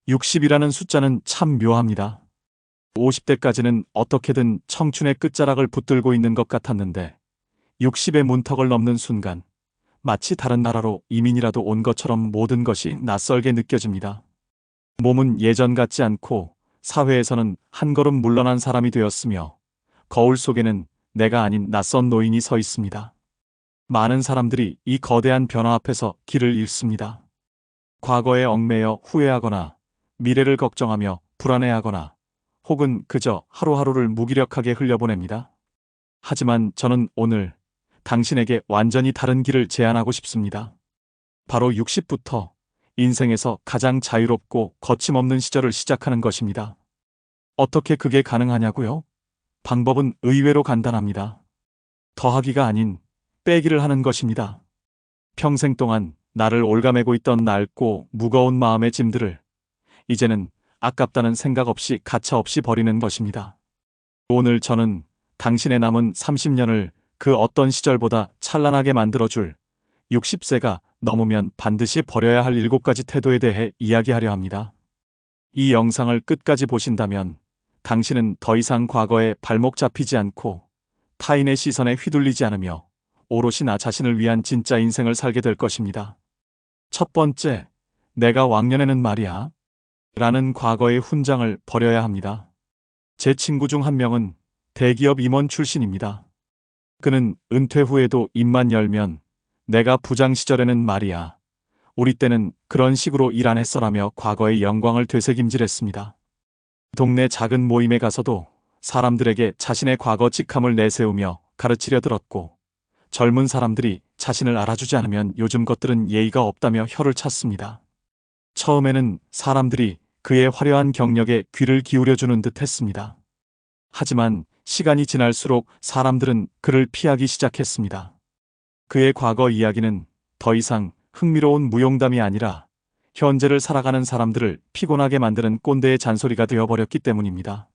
60이라는 숫자는 참 묘합니다. 50대까지는 어떻게든 청춘의 끝자락을 붙들고 있는 것 같았는데 60의 문턱을 넘는 순간 마치 다른 나라로 이민이라도 온 것처럼 모든 것이 낯설게 느껴집니다. 몸은 예전 같지 않고 사회에서는 한 걸음 물러난 사람이 되었으며 거울 속에는 내가 아닌 낯선 노인이 서 있습니다. 많은 사람들이 이 거대한 변화 앞에서 길을 잃습니다. 과거에 얽매여 후회하거나 미래를 걱정하며 불안해하거나 혹은 그저 하루하루를 무기력하게 흘려보냅니다. 하지만 저는 오늘 당신에게 완전히 다른 길을 제안하고 싶습니다. 바로 60부터 인생에서 가장 자유롭고 거침없는 시절을 시작하는 것입니다. 어떻게 그게 가능하냐고요? 방법은 의외로 간단합니다. 더하기가 아닌 빼기를 하는 것입니다. 평생 동안 나를 올가매고 있던 낡고 무거운 마음의 짐들을 이제는 아깝다는 생각 없이 가차없이 버리는 것입니다. 오늘 저는 당신의 남은 30년을 그 어떤 시절보다 찬란하게 만들어줄 60세가 넘으면 반드시 버려야 할 7가지 태도에 대해 이야기하려 합니다. 이 영상을 끝까지 보신다면 당신은 더 이상 과거에 발목 잡히지 않고 타인의 시선에 휘둘리지 않으며 오롯이 나 자신을 위한 진짜 인생을 살게 될 것입니다. 첫 번째, 내가 왕년에는 말이야 라는 과거의 훈장을 버려야 합니다. 제 친구 중 한 명은 대기업 임원 출신입니다. 그는 은퇴 후에도 입만 열면 내가 부장 시절에는 말이야 우리 때는 그런 식으로 일 안 했어라며 과거의 영광을 되새김질했습니다. 동네 작은 모임에 가서도 사람들에게 자신의 과거 직함을 내세우며 가르치려 들었고 젊은 사람들이 자신을 알아주지 않으면 요즘 것들은 예의가 없다며 혀를 찼습니다. 처음에는 사람들이 그의 화려한 경력에 귀를 기울여주는 듯 했습니다. 하지만 시간이 지날수록 사람들은 그를 피하기 시작했습니다. 그의 과거 이야기는 더 이상 흥미로운 무용담이 아니라 현재를 살아가는 사람들을 피곤하게 만드는 꼰대의 잔소리가 되어버렸기 때문입니다.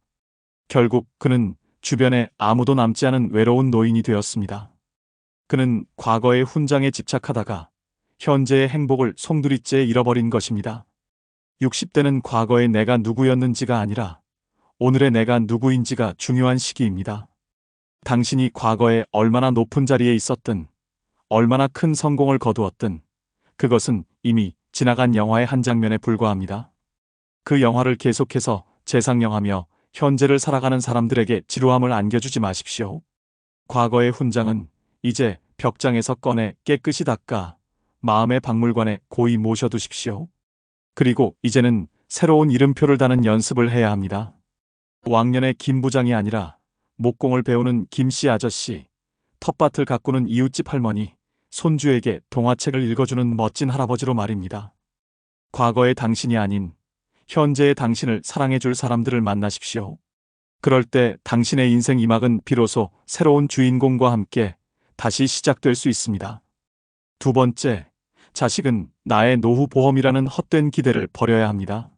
결국 그는 주변에 아무도 남지 않은 외로운 노인이 되었습니다. 그는 과거의 훈장에 집착하다가 현재의 행복을 송두리째에 잃어버린 것입니다. 60대는 과거의 내가 누구였는지가 아니라 오늘의 내가 누구인지가 중요한 시기입니다. 당신이 과거에 얼마나 높은 자리에 있었든 얼마나 큰 성공을 거두었든 그것은 이미 지나간 영화의 한 장면에 불과합니다. 그 영화를 계속해서 재상영하며 현재를 살아가는 사람들에게 지루함을 안겨주지 마십시오. 과거의 훈장은 이제 벽장에서 꺼내 깨끗이 닦아 마음의 박물관에 고이 모셔두십시오. 그리고 이제는 새로운 이름표를 다는 연습을 해야 합니다. 왕년의 김 부장이 아니라 목공을 배우는 김씨 아저씨, 텃밭을 가꾸는 이웃집 할머니, 손주에게 동화책을 읽어주는 멋진 할아버지로 말입니다. 과거의 당신이 아닌 현재의 당신을 사랑해줄 사람들을 만나십시오. 그럴 때 당신의 인생 이막은 비로소 새로운 주인공과 함께 다시 시작될 수 있습니다. 두 번째, 자식은 나의 노후 보험이라는 헛된 기대를 버려야 합니다.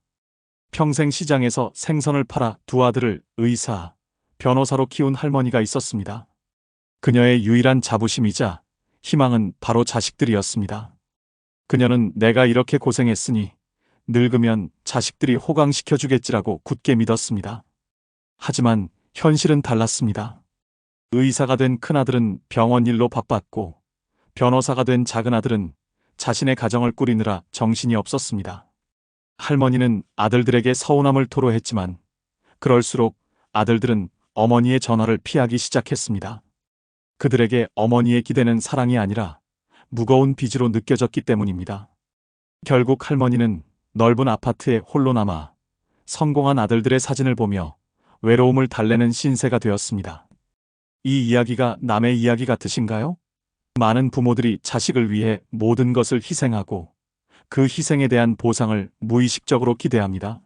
평생 시장에서 생선을 팔아 두 아들을 의사, 변호사로 키운 할머니가 있었습니다. 그녀의 유일한 자부심이자 희망은 바로 자식들이었습니다. 그녀는 내가 이렇게 고생했으니 늙으면 자식들이 호강시켜주겠지라고 굳게 믿었습니다. 하지만 현실은 달랐습니다. 의사가 된 큰아들은 병원 일로 바빴고 변호사가 된 작은아들은 자신의 가정을 꾸리느라 정신이 없었습니다. 할머니는 아들들에게 서운함을 토로했지만 그럴수록 아들들은 어머니의 전화를 피하기 시작했습니다. 그들에게 어머니의 기대는 사랑이 아니라 무거운 빚으로 느껴졌기 때문입니다. 결국 할머니는 넓은 아파트에 홀로 남아 성공한 아들들의 사진을 보며 외로움을 달래는 신세가 되었습니다. 이 이야기가 남의 이야기 같으신가요? 많은 부모들이 자식을 위해 모든 것을 희생하고 그 희생에 대한 보상을 무의식적으로 기대합니다.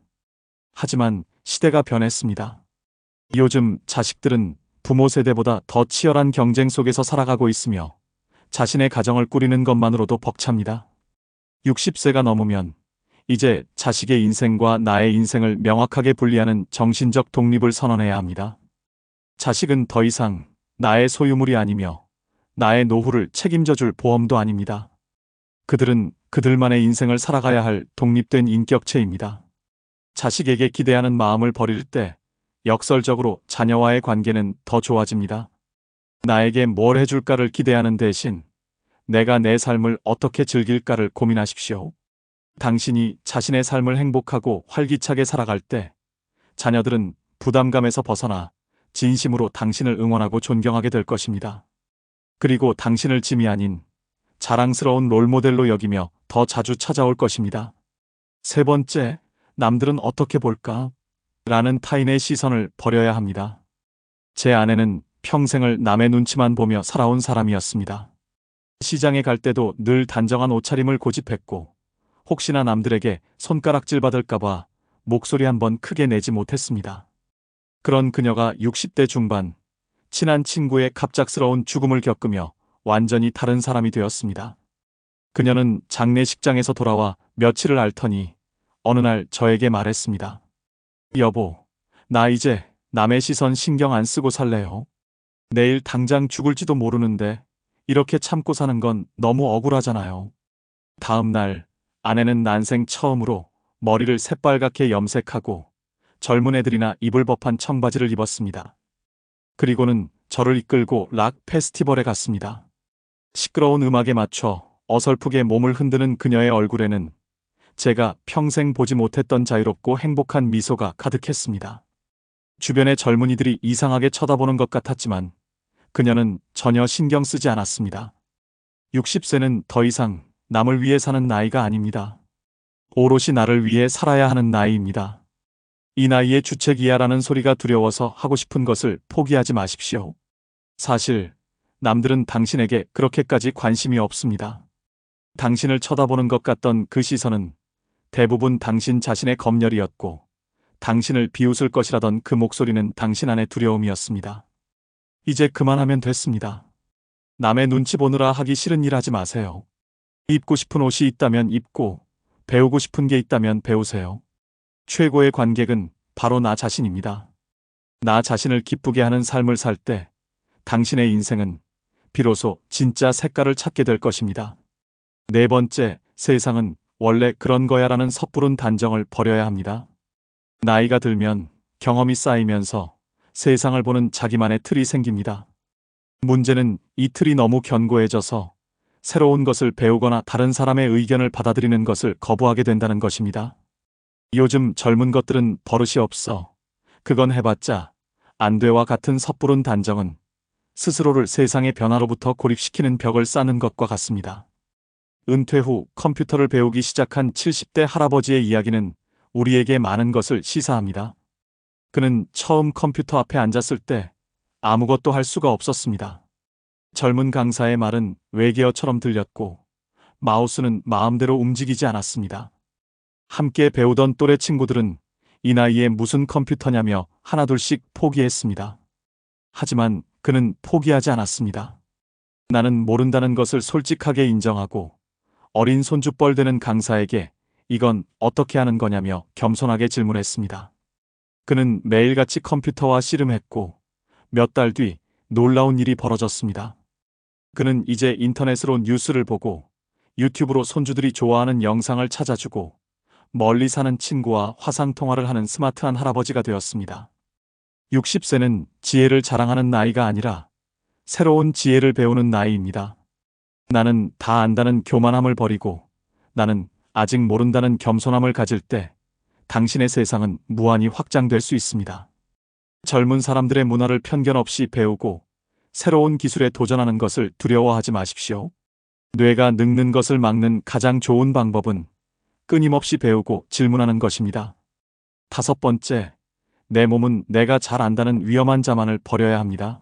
하지만 시대가 변했습니다. 요즘 자식들은 부모 세대보다 더 치열한 경쟁 속에서 살아가고 있으며 자신의 가정을 꾸리는 것만으로도 벅찹니다. 60세가 넘으면 이제 자식의 인생과 나의 인생을 명확하게 분리하는 정신적 독립을 선언해야 합니다. 자식은 더 이상 나의 소유물이 아니며 나의 노후를 책임져줄 보험도 아닙니다. 그들은 그들만의 인생을 살아가야 할 독립된 인격체입니다. 자식에게 기대하는 마음을 버릴 때 역설적으로 자녀와의 관계는 더 좋아집니다. 나에게 뭘 해줄까를 기대하는 대신 내가 내 삶을 어떻게 즐길까를 고민하십시오. 당신이 자신의 삶을 행복하고 활기차게 살아갈 때 자녀들은 부담감에서 벗어나 진심으로 당신을 응원하고 존경하게 될 것입니다. 그리고 당신을 짐이 아닌 자랑스러운 롤모델로 여기며 더 자주 찾아올 것입니다. 세 번째, 남들은 어떻게 볼까? 라는 타인의 시선을 버려야 합니다. 제 아내는 평생을 남의 눈치만 보며 살아온 사람이었습니다. 시장에 갈 때도 늘 단정한 옷차림을 고집했고 혹시나 남들에게 손가락질 받을까봐 목소리 한번 크게 내지 못했습니다. 그런 그녀가 60대 중반, 친한 친구의 갑작스러운 죽음을 겪으며 완전히 다른 사람이 되었습니다. 그녀는 장례식장에서 돌아와 며칠을 앓더니 어느 날 저에게 말했습니다. 여보, 나 이제 남의 시선 신경 안 쓰고 살래요. 내일 당장 죽을지도 모르는데 이렇게 참고 사는 건 너무 억울하잖아요. 다음 날 아내는 난생 처음으로 머리를 새빨갛게 염색하고 젊은 애들이나 입을 법한 청바지를 입었습니다. 그리고는 저를 이끌고 락 페스티벌에 갔습니다. 시끄러운 음악에 맞춰 어설프게 몸을 흔드는 그녀의 얼굴에는 제가 평생 보지 못했던 자유롭고 행복한 미소가 가득했습니다. 주변의 젊은이들이 이상하게 쳐다보는 것 같았지만 그녀는 전혀 신경 쓰지 않았습니다. 60세는 더 이상 남을 위해 사는 나이가 아닙니다. 오롯이 나를 위해 살아야 하는 나이입니다. 이 나이에 주책이야라는 소리가 두려워서 하고 싶은 것을 포기하지 마십시오. 사실 남들은 당신에게 그렇게까지 관심이 없습니다. 당신을 쳐다보는 것 같던 그 시선은 대부분 당신 자신의 검열이었고 당신을 비웃을 것이라던 그 목소리는 당신 안의 두려움이었습니다. 이제 그만하면 됐습니다. 남의 눈치 보느라 하기 싫은 일 하지 마세요. 입고 싶은 옷이 있다면 입고 배우고 싶은 게 있다면 배우세요. 최고의 관객은 바로 나 자신입니다. 나 자신을 기쁘게 하는 삶을 살 때 당신의 인생은 비로소 진짜 색깔을 찾게 될 것입니다. 네 번째, 세상은 원래 그런 거야라는 섣부른 단정을 버려야 합니다. 나이가 들면 경험이 쌓이면서 세상을 보는 자기만의 틀이 생깁니다. 문제는 이 틀이 너무 견고해져서 새로운 것을 배우거나 다른 사람의 의견을 받아들이는 것을 거부하게 된다는 것입니다. 요즘 젊은 것들은 버릇이 없어. 그건 해봤자 안 돼와 같은 섣부른 단정은 스스로를 세상의 변화로부터 고립시키는 벽을 쌓는 것과 같습니다. 은퇴 후 컴퓨터를 배우기 시작한 70대 할아버지의 이야기는 우리에게 많은 것을 시사합니다. 그는 처음 컴퓨터 앞에 앉았을 때 아무것도 할 수가 없었습니다. 젊은 강사의 말은 외계어처럼 들렸고 마우스는 마음대로 움직이지 않았습니다. 함께 배우던 또래 친구들은 이 나이에 무슨 컴퓨터냐며 하나둘씩 포기했습니다. 하지만 그는 포기하지 않았습니다. 나는 모른다는 것을 솔직하게 인정하고 어린 손주뻘 되는 강사에게 이건 어떻게 하는 거냐며 겸손하게 질문했습니다. 그는 매일같이 컴퓨터와 씨름했고 몇 달 뒤 놀라운 일이 벌어졌습니다. 그는 이제 인터넷으로 뉴스를 보고 유튜브로 손주들이 좋아하는 영상을 찾아주고 멀리 사는 친구와 화상통화를 하는 스마트한 할아버지가 되었습니다. 60세는 지혜를 자랑하는 나이가 아니라 새로운 지혜를 배우는 나이입니다. 나는 다 안다는 교만함을 버리고 나는 아직 모른다는 겸손함을 가질 때 당신의 세상은 무한히 확장될 수 있습니다. 젊은 사람들의 문화를 편견 없이 배우고 새로운 기술에 도전하는 것을 두려워하지 마십시오. 뇌가 늙는 것을 막는 가장 좋은 방법은 끊임없이 배우고 질문하는 것입니다. 다섯 번째, 내 몸은 내가 잘 안다는 위험한 자만을 버려야 합니다.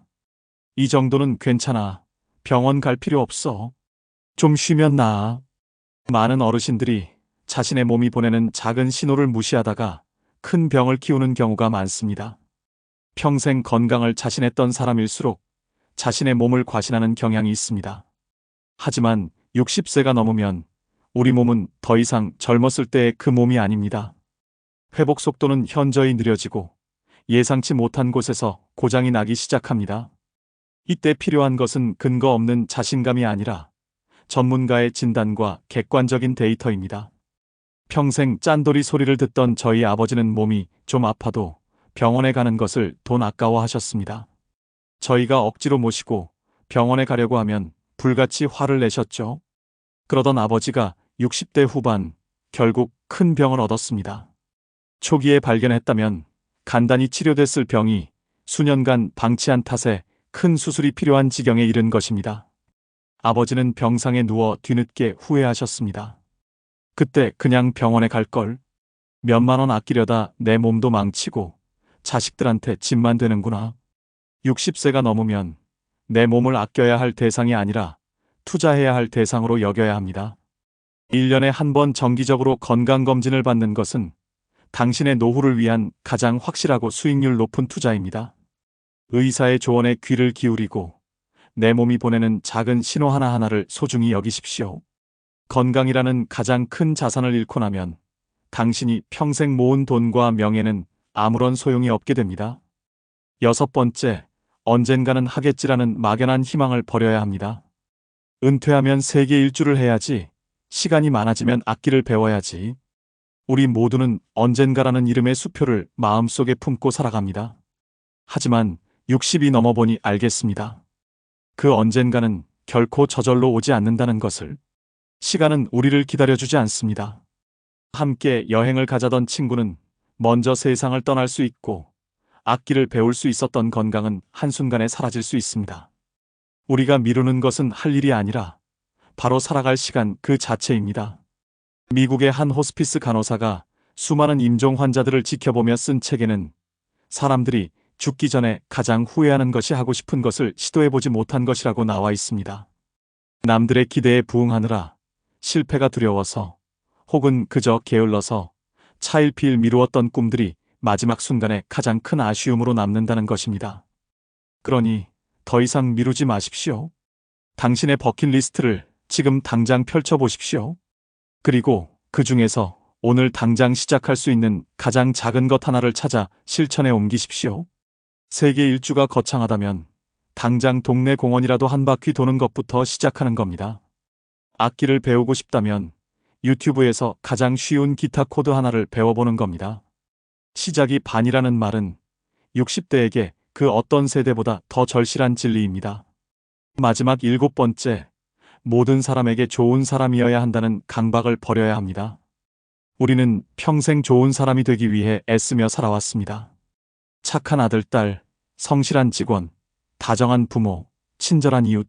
이 정도는 괜찮아. 병원 갈 필요 없어. 좀 쉬면 나아. 많은 어르신들이 자신의 몸이 보내는 작은 신호를 무시하다가 큰 병을 키우는 경우가 많습니다. 평생 건강을 자신했던 사람일수록 자신의 몸을 과신하는 경향이 있습니다. 하지만 60세가 넘으면 우리 몸은 더 이상 젊었을 때의 그 몸이 아닙니다. 회복 속도는 현저히 느려지고 예상치 못한 곳에서 고장이 나기 시작합니다. 이때 필요한 것은 근거 없는 자신감이 아니라 전문가의 진단과 객관적인 데이터입니다. 평생 짠돌이 소리를 듣던 저희 아버지는 몸이 좀 아파도 병원에 가는 것을 돈 아까워 하셨습니다. 저희가 억지로 모시고 병원에 가려고 하면 불같이 화를 내셨죠. 그러던 아버지가 60대 후반 결국 큰 병을 얻었습니다. 초기에 발견했다면 간단히 치료됐을 병이 수년간 방치한 탓에 큰 수술이 필요한 지경에 이른 것입니다. 아버지는 병상에 누워 뒤늦게 후회하셨습니다. 그때 그냥 병원에 갈 걸. 몇만 원 아끼려다 내 몸도 망치고 자식들한테 짐만 되는구나. 60세가 넘으면 내 몸을 아껴야 할 대상이 아니라 투자해야 할 대상으로 여겨야 합니다. 1년에 한 번 정기적으로 건강검진을 받는 것은 당신의 노후를 위한 가장 확실하고 수익률 높은 투자입니다. 의사의 조언에 귀를 기울이고 내 몸이 보내는 작은 신호 하나하나를 소중히 여기십시오. 건강이라는 가장 큰 자산을 잃고 나면 당신이 평생 모은 돈과 명예는 아무런 소용이 없게 됩니다. 6번째, 언젠가는 하겠지라는 막연한 희망을 버려야 합니다. 은퇴하면 세계 일주를 해야지, 시간이 많아지면 악기를 배워야지. 우리 모두는 언젠가라는 이름의 수표를 마음속에 품고 살아갑니다. 하지만 60이 넘어보니 알겠습니다. 그 언젠가는 결코 저절로 오지 않는다는 것을. 시간은 우리를 기다려주지 않습니다. 함께 여행을 가자던 친구는 먼저 세상을 떠날 수 있고 악기를 배울 수 있었던 건강은 한순간에 사라질 수 있습니다. 우리가 미루는 것은 할 일이 아니라 바로 살아갈 시간 그 자체입니다. 미국의 한 호스피스 간호사가 수많은 임종 환자들을 지켜보며 쓴 책에는 사람들이 죽기 전에 가장 후회하는 것이 하고 싶은 것을 시도해보지 못한 것이라고 나와 있습니다. 남들의 기대에 부응하느라 실패가 두려워서 혹은 그저 게을러서 차일피일 미루었던 꿈들이 마지막 순간에 가장 큰 아쉬움으로 남는다는 것입니다. 그러니 더 이상 미루지 마십시오. 당신의 버킷리스트를 지금 당장 펼쳐보십시오. 그리고 그 중에서 오늘 당장 시작할 수 있는 가장 작은 것 하나를 찾아 실천에 옮기십시오. 세계 일주가 거창하다면 당장 동네 공원이라도 한 바퀴 도는 것부터 시작하는 겁니다. 악기를 배우고 싶다면 유튜브에서 가장 쉬운 기타 코드 하나를 배워보는 겁니다. 시작이 반이라는 말은 60대에게 그 어떤 세대보다 더 절실한 진리입니다. 마지막 7번째, 모든 사람에게 좋은 사람이어야 한다는 강박을 버려야 합니다. 우리는 평생 좋은 사람이 되기 위해 애쓰며 살아왔습니다. 착한 아들, 딸, 성실한 직원, 다정한 부모, 친절한 이웃.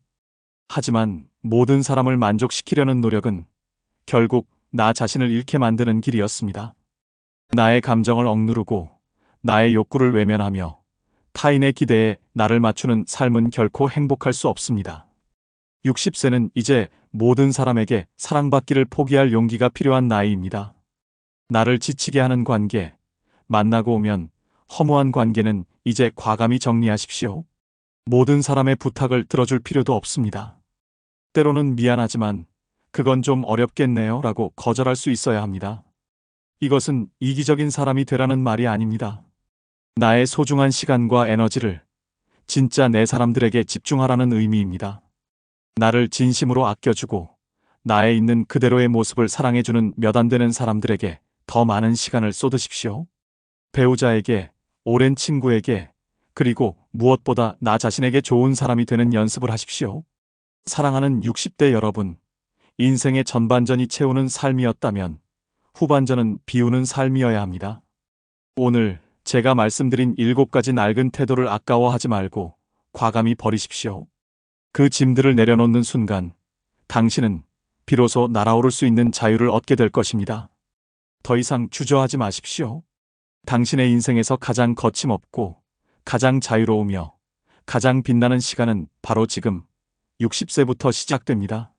하지만 모든 사람을 만족시키려는 노력은 결국 나 자신을 잃게 만드는 길이었습니다. 나의 감정을 억누르고 나의 욕구를 외면하며 타인의 기대에 나를 맞추는 삶은 결코 행복할 수 없습니다. 60세는 이제 모든 사람에게 사랑받기를 포기할 용기가 필요한 나이입니다. 나를 지치게 하는 관계, 만나고 오면 허무한 관계는 이제 과감히 정리하십시오. 모든 사람의 부탁을 들어줄 필요도 없습니다. 때로는 미안하지만 그건 좀 어렵겠네요 라고 거절할 수 있어야 합니다. 이것은 이기적인 사람이 되라는 말이 아닙니다. 나의 소중한 시간과 에너지를 진짜 내 사람들에게 집중하라는 의미입니다. 나를 진심으로 아껴주고 나에 있는 그대로의 모습을 사랑해주는 몇 안 되는 사람들에게 더 많은 시간을 쏟으십시오. 배우자에게, 오랜 친구에게, 그리고 무엇보다 나 자신에게 좋은 사람이 되는 연습을 하십시오. 사랑하는 60대 여러분, 인생의 전반전이 채우는 삶이었다면 후반전은 비우는 삶이어야 합니다. 오늘 제가 말씀드린 7가지 낡은 태도를 아까워하지 말고 과감히 버리십시오. 그 짐들을 내려놓는 순간 당신은 비로소 날아오를 수 있는 자유를 얻게 될 것입니다. 더 이상 주저하지 마십시오. 당신의 인생에서 가장 거침없고 가장 자유로우며 가장 빛나는 시간은 바로 지금 60세부터 시작됩니다.